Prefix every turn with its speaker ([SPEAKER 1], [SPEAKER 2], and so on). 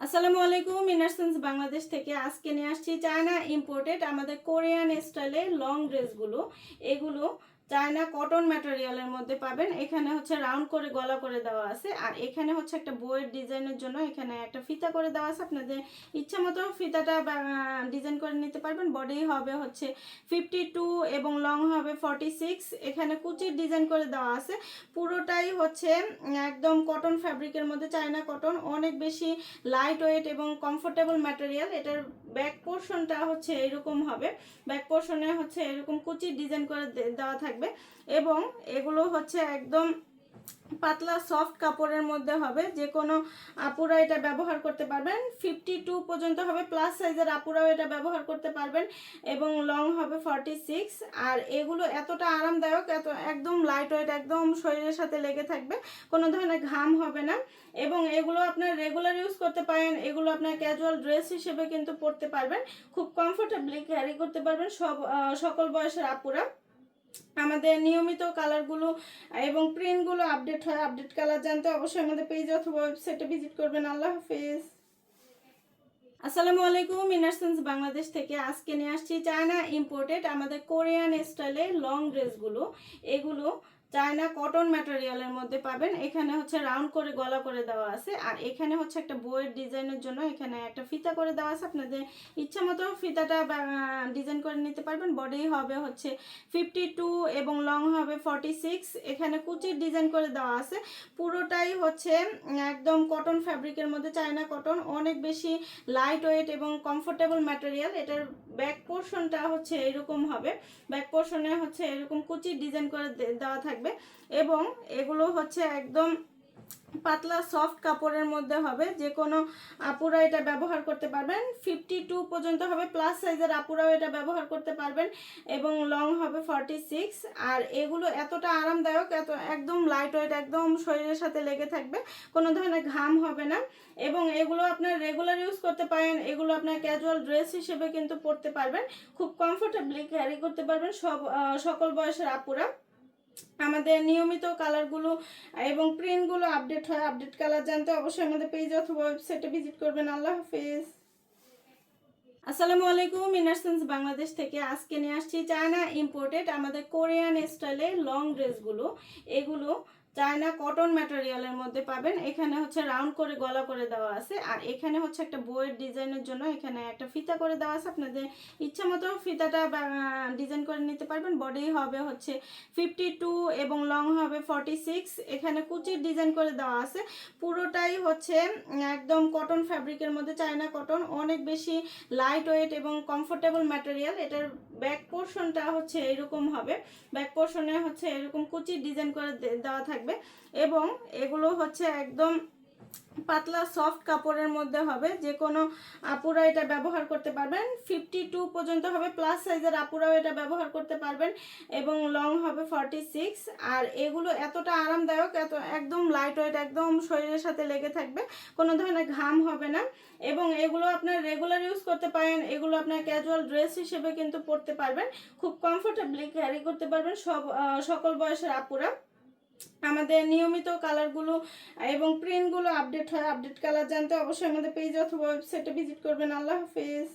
[SPEAKER 1] আসসালামু আলাইকুম ইনারসেন্স বাংলাদেশ থেকে আজকে নিয়ে আসছি চায়না ইম্পোর্টেড আমাদের কোরিয়ান স্টাইলের লং ড্রেসগুলো। এগুলো চায়না কটন ম্যাটেরিয়ালের মধ্যে পাবেন। এখানে হচ্ছে রাউন্ড করে গলা করে দেওয়া আছে, আর এখানে হচ্ছে একটা বইয়ের ডিজাইনের জন্য এখানে একটা ফিতা করে দেওয়া আছে। আপনাদের ইচ্ছা মতো ফিতাটা ডিজাইন করে নিতে পারবেন। বডি হবে হচ্ছে 52 এবং লং হবে 46। এখানে কুচির ডিজাইন করে দেওয়া আছে। পুরোটাই হচ্ছে একদম কটন ফ্যাব্রিকের মধ্যে, চায়না কটন, অনেক বেশি লাইট ওয়েট এবং কমফোর্টেবল ম্যাটেরিয়াল। এটার ব্যাক পোর্শনটা হচ্ছে এরকম হবে। ব্যাক পোর্শনে হচ্ছে এরকম কুচির ডিজাইন করে দেওয়া থাকবে এবং এগুলো হচ্ছে একদম পাতলা সফট কাপড়ের মধ্যে হবে। যে কোনো আপুরা এটা ব্যবহার করতে পারবেন। 52 পর্যন্ত হবে, প্লাস সাইজের আপুরাও এটা ব্যবহার করতে পারবেন এবং লং হবে 46। আর এগুলো এতটা আরামদায়ক, একদম লাইট ওয়েট, একদম শরীরের সাথে লেগে থাকবে, কোনো ধরনের ঘাম হবে না। এবং এগুলো আপনার রেগুলার ইউজ করতে পারেন, এগুলো আপনার ক্যাজুয়াল ড্রেস হিসেবে কিন্তু পরতে পারবেন, খুব কমফোর্টেবলি ক্যারি করতে পারবেন সকল বয়সের আপুরা। আমাদের নিয়মিত কালারগুলো এবং প্রিন্টগুলো আপডেট হয়। আপডেট কালার জানতে অবশ্যই আমাদের পেজ অথবা ওয়েবসাইটে ভিজিট করবেন। আল্লাহ হাফেজ। আসসালামু আলাইকুম ইনারসেন্স বাংলাদেশ থেকে আজকে নিয়ে আসছি চায়না ইম্পোর্টেড আমাদের কোরিয়ান স্টাইলের লং ড্রেসগুলো। এগুলো চায়না কটন ম্যাটেরিয়ালের মধ্যে পাবেন। এখানে হচ্ছে রাউন্ড করে গলা করে দেওয়া আছে, আর এখানে হচ্ছে একটা বইয়ের ডিজাইনের জন্য এখানে একটা ফিতা করে দেওয়া আছে। আপনাদের ইচ্ছা মতো ফিতাটা ডিজাইন করে নিতে পারবেন। বডি হবে হচ্ছে 52 এবং লং হবে 46। এখানে কুচির ডিজাইন করে দেওয়া আছে। পুরোটাই হচ্ছে একদম কটন ফ্যাব্রিকের মধ্যে, চায়না কটন, অনেক বেশি লাইট ওয়েট এবং কমফোর্টেবল ম্যাটেরিয়াল। এটার ব্যাক পোর্শনটা হচ্ছে এরকম হবে। ব্যাক পোর্শনে হচ্ছে এরকম কুচির ডিজাইন করে দেওয়া থাকবে এবং এগুলো হচ্ছে একদম পাতলা সফট কাপড়ের মধ্যে হবে। যে কোনো আপুরা এটা ব্যবহার করতে পারবেন। 52 পর্যন্ত হবে, প্লাস সাইজের আপুরাও এটা ব্যবহার করতে পারবেন এবং লং হবে 46। আর এগুলো এতটা আরামদায়ক, একদম লাইট ওয়েট, একদম শরীরের সাথে লেগে থাকবে, কোনো ধরনের ঘাম হবে না। এবং এগুলো আপনার রেগুলার ইউজ করতে পারেন, এগুলো আপনার ক্যাজুয়াল ড্রেস হিসেবে কিন্তু পরতে পারবেন, খুব কমফোর্টেবলি ক্যারি করতে পারবেন সকল বয়সের আপুরা। আমাদের নিয়মিত কালারগুলো এবং প্রিন্টগুলো আপডেট হয়। আপডেট কালার জানতে অবশ্যই আমাদের পেজ অথবা ওয়েবসাইটে ভিজিট করবেন। আল্লাহ হাফেজ। আসসালামু আলাইকুম ইনারসেন্স বাংলাদেশ থেকে আজকে নিয়ে আসছি চায়না ইম্পোর্টেড আমাদের কোরিয়ান স্টাইলের লং ড্রেসগুলো। এগুলো চায়না কটন ম্যাটেরিয়ালের মধ্যে পাবেন। এখানে হচ্ছে রাউন্ড করে গলা করে দেওয়া আছে, আর এখানে হচ্ছে একটা বইয়ের ডিজাইনের জন্য এখানে একটা ফিতা করে দেওয়া আছে। আপনাদের ইচ্ছা মতো ফিতাটা ডিজাইন করে নিতে পারবেন। বডি হবে হচ্ছে 52 এবং লং হবে 46। এখানে কুচির ডিজাইন করে দেওয়া আছে। পুরোটাই হচ্ছে একদম কটন ফ্যাব্রিকের মধ্যে, চায়না কটন, অনেক বেশি লাইট ওয়েট এবং কমফোর্টেবল ম্যাটেরিয়াল। এটার ব্যাক পোর্শনটা হচ্ছে এরকম হবে। ব্যাক পোর্শনে হচ্ছে এরকম কুচির ডিজাইন করে দেওয়া থাকবে এবং এগুলো হচ্ছে একদম পাতলা সফট কাপড়ের মধ্যে হবে। যে কোনো আপুরা এটা ব্যবহার করতে পারবেন। 52 পর্যন্ত হবে, প্লাস সাইজের আপুরাও এটা ব্যবহার করতে পারবেন এবং লং হবে 46। আর এগুলো এতটা আরামদায়ক, একদম লাইট ওয়েট, একদম শরীরের সাথে লেগে থাকবে, কোনো ধরনের ঘাম হবে না। এবং এগুলো আপনার রেগুলার ইউজ করতে পারেন, এগুলো আপনার ক্যাজুয়াল ড্রেস হিসেবে কিন্তু পরতে পারবেন, খুব কমফোর্টেবলি ক্যারি করতে পারবেন সকল বয়সের আপুরা। আমাদের নিয়মিত কালারগুলো এবং প্রিন্টগুলো আপডেট হয়। আপডেট কালার জানতে অবশ্যই আমাদের পেজ অথবা ওয়েবসাইটে ভিজিট করবেন। আল্লাহ হাফেজ।